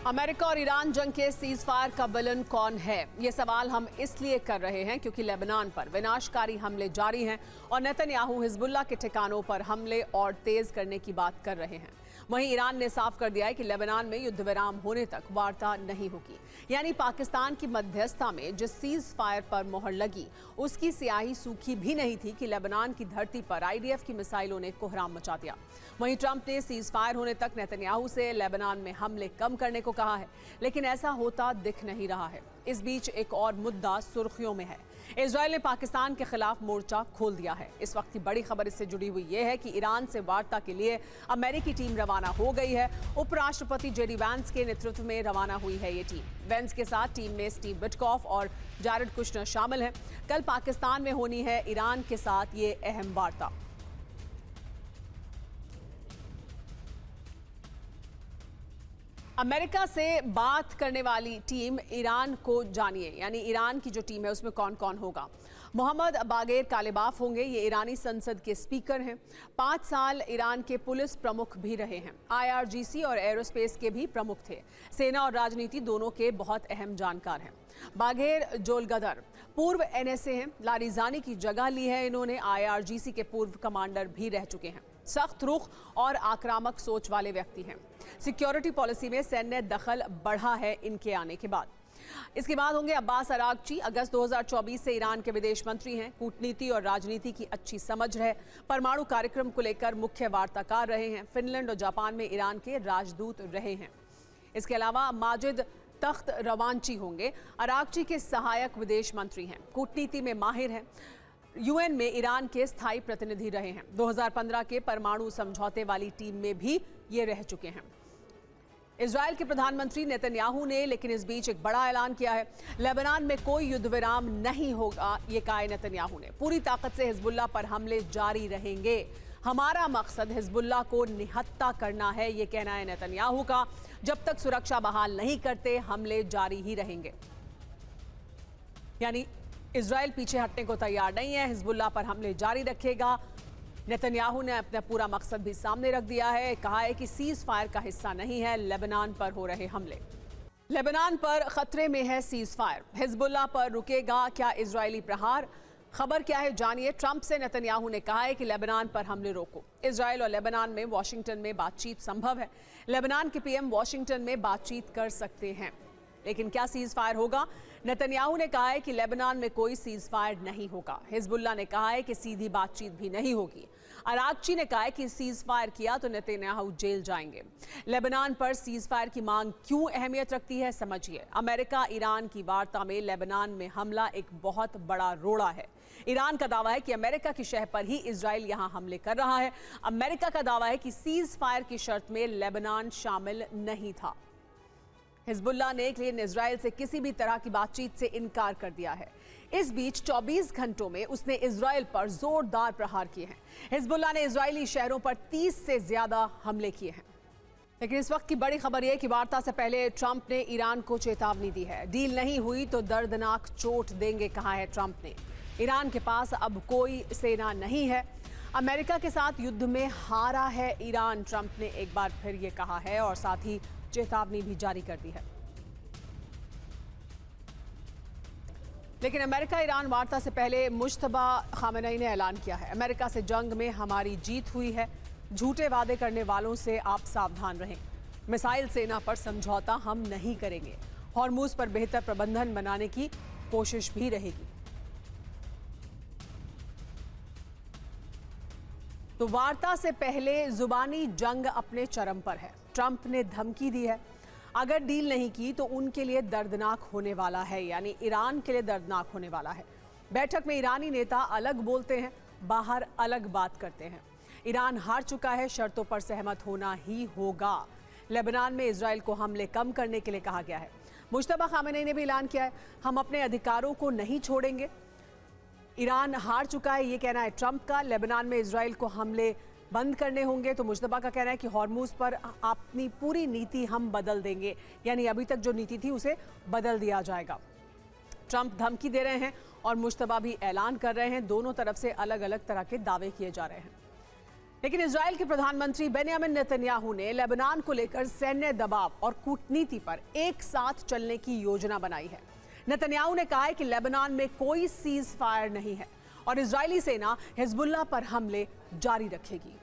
America और Iran जंग के सीज फायर का विलन कौन है? ये सवाल हम इसलिए कर रहे हैं क्योंकि लेबनान पर विनाशकारी हमले जारी हैं और नेतन्याहू हिजबुल्लाह के ठिकानों पर हमले और तेज करने की बात कर रहे हैं। वहीं ईरान ने साफ कर दिया है कि लेबनान में युद्ध विराम होने तक वार्ता नहीं होगी। यानी पाकिस्तान की मध्यस्थता में जिस सीज फायर पर मोहर लगी उसकी स्याही सूखी भी नहीं थी कि लेबनान की धरती पर आईडीएफ की मिसाइलों ने कोहराम मचा दिया। वहीं ट्रंप ने सीज फायर होने तक नेतन्याहू से लेबनान में हमले कम करने को कहा है, लेकिन ऐसा होता दिख नहीं रहा है। इस बीच एक और मुद्दा सुर्खियों में है। इजरायल ने पाकिस्तान के खिलाफ मोर्चा खोल दिया है। इस वक्त की बड़ी खबर इससे जुड़ी हुई यह है कि ईरान से वार्ता के लिए अमेरिकी टीम रवाना हो गई है। उपराष्ट्रपति जेडी वैंस के नेतृत्व में रवाना हुई है ये टीम। वैंस के साथ टीम में स्टीव विटकॉफ और जारेड कुशनर शामिल हैं। कल पाकिस्तान में होनी है ईरान के साथ ये अहम वार्ता। अमेरिका से बात करने वाली टीम ईरान को जानिए, यानी ईरान की जो टीम है उसमें कौन कौन होगा। मोहम्मद बागेर कालिबाफ होंगे, ये ईरानी संसद के स्पीकर हैं। 5 साल ईरान के पुलिस प्रमुख भी रहे हैं। IRGC और एरोस्पेस के भी प्रमुख थे। सेना और राजनीति दोनों के बहुत अहम जानकार हैं। बागेर जोलगदर पूर्व NSA हैं। लारिजानी की जगह ली है इन्होंने। IRGC के पूर्व कमांडर भी रह चुके हैं। सख्त रुख और आक्रामक सोच वाले व्यक्ति हैं। सिक्योरिटी पॉलिसी में सैन्य दखल बढ़ा है इनके आने के बाद। इसके बाद होंगे अब्बास अरागची। अगस्त 2024 से ईरान के विदेश मंत्री हैं। कूटनीति और राजनीति की अच्छी समझ है। परमाणु कार्यक्रम को लेकर मुख्य वार्ताकार रहे हैं। फिनलैंड और जापान में ईरान के राजदूत रहे हैं। इसके अलावा माजिद तख्त रवांची होंगे। अरागची के सहायक विदेश मंत्री हैं। कूटनीति में माहिर हैं। UN में ईरान के स्थायी प्रतिनिधि रहे हैं। 2015 के परमाणु समझौते वाली टीम में भी ये रह चुके हैं। इजरायल के प्रधानमंत्री नेतन्याहू ने लेकिन इस बीच एक बड़ा ऐलान किया है। लेबनान में कोई युद्ध विराम नहीं होगा, ये कहा नेतन्याहू ने। पूरी ताकत से हिजबुल्लाह पर हमले जारी रहेंगे। हमारा मकसद हिजबुल्लाह को निहत्ता करना है, ये कहना है नेतन्याहू का। जब तक सुरक्षा बहाल नहीं करते हमले जारी ही रहेंगे। यानी इजरायल पीछे हटने को तैयार नहीं है, हिजबुल्लाह पर हमले जारी रखेगा। नेतन्याहू ने अपना पूरा मकसद भी सामने रख दिया है। कहा है कि सीज फायर का हिस्सा नहीं है लेबनान पर हो रहे हमले। लेबनान पर खतरे में है सीज फायर। हिजबुल्लाह पर रुकेगा क्या इजरायली प्रहार? खबर क्या है जानिए। ट्रंप से नेतन्याहू ने कहा है कि लेबनान पर हमले रोको। इजरायल और लेबनान में वॉशिंगटन में बातचीत संभव है। लेबनान के PM वॉशिंगटन में बातचीत कर सकते हैं, लेकिन क्या सीज फायर होगा? नेतन्याहू ने कहा है कि लेबनान में कोई सीज फायर नहीं होगा। हिजबुल्लाह ने कहा है कि सीधी बातचीत भी नहीं होगी। अरागची ने कहा है कि सीज फायर किया तो नेतन्याहू जेल जाएंगे। लेबनान पर सीज फायर की मांग क्यों अहमियत रखती है, समझिए। अमेरिका ईरान की वार्ता में लेबनान में हमला एक बहुत बड़ा रोड़ा है। ईरान का दावा है कि अमेरिका की शह पर ही इजराइल यहां हमले कर रहा है। अमेरिका का दावा है कि सीज फायर की शर्त में लेबनान शामिल नहीं था। हिजबुल्लाह ने लेकिन इजराइल से किसी भी तरह की बातचीत से इनकार कर दिया है। इस बीच 24 घंटों में उसने इजराइल पर जोरदार प्रहार किए हैं। हिजबुल्लाह ने इजरायली शहरों पर 30 से ज्यादा हमले किए हैं। लेकिन इस वक्त की बड़ी खबर यह कि वार्ता से पहले ट्रंप ने ईरान को चेतावनी दी है। डील नहीं हुई तो दर्दनाक चोट देंगे, कहा है ट्रंप ने। ईरान के पास अब कोई सेना नहीं है। अमेरिका के साथ युद्ध में हारा है ईरान, ट्रंप ने एक बार फिर ये कहा है और साथ ही चेतावनी भी जारी कर दी है। लेकिन अमेरिका ईरान वार्ता से पहले मुश्तबा खामेनेई ने ऐलान किया है, अमेरिका से जंग में हमारी जीत हुई है। झूठे वादे करने वालों से आप सावधान रहें। मिसाइल सेना पर समझौता हम नहीं करेंगे। हॉर्मुज पर बेहतर प्रबंधन बनाने की कोशिश भी रहेगी। तो वार्ता से पहले जुबानी जंग अपने चरम पर है। ट्रंप ने धमकी दी है, अगर डील नहीं की तो उनके लिए दर्दनाक होने वाला है, यानी ईरान के लिए दर्दनाक होने वाला है। बैठक में ईरानी नेता अलग बोलते हैं, बाहर अलग बात करते हैं। ईरान हार चुका है, शर्तों पर सहमत होना ही होगा। लेबनान में इजराइल को हमले कम करने के लिए कहा गया है। मुश्तबा खामेनेई ने भी ऐलान किया है, हम अपने अधिकारों को नहीं छोड़ेंगे। ईरान हार चुका है, ये कहना है ट्रंप का। लेबनान में इजराइल को हमले बंद करने होंगे। तो मुश्तबा का कहना है कि हॉर्मुज पर अपनी पूरी नीति हम बदल देंगे, यानी अभी तक जो नीति थी उसे बदल दिया जाएगा। ट्रंप धमकी दे रहे हैं और मुश्तबा भी ऐलान कर रहे हैं। दोनों तरफ से अलग अलग तरह के दावे किए जा रहे हैं। लेकिन इजराइल के प्रधानमंत्री बेंयामिन नेतन्याहू ने लेबनान को लेकर सैन्य दबाव और कूटनीति पर एक साथ चलने की योजना बनाई है। नेतन्याहू ने कहा है कि लेबनान में कोई सीज फायर नहीं है और इजरायली सेना हिजबुल्लाह पर हमले जारी रखेगी।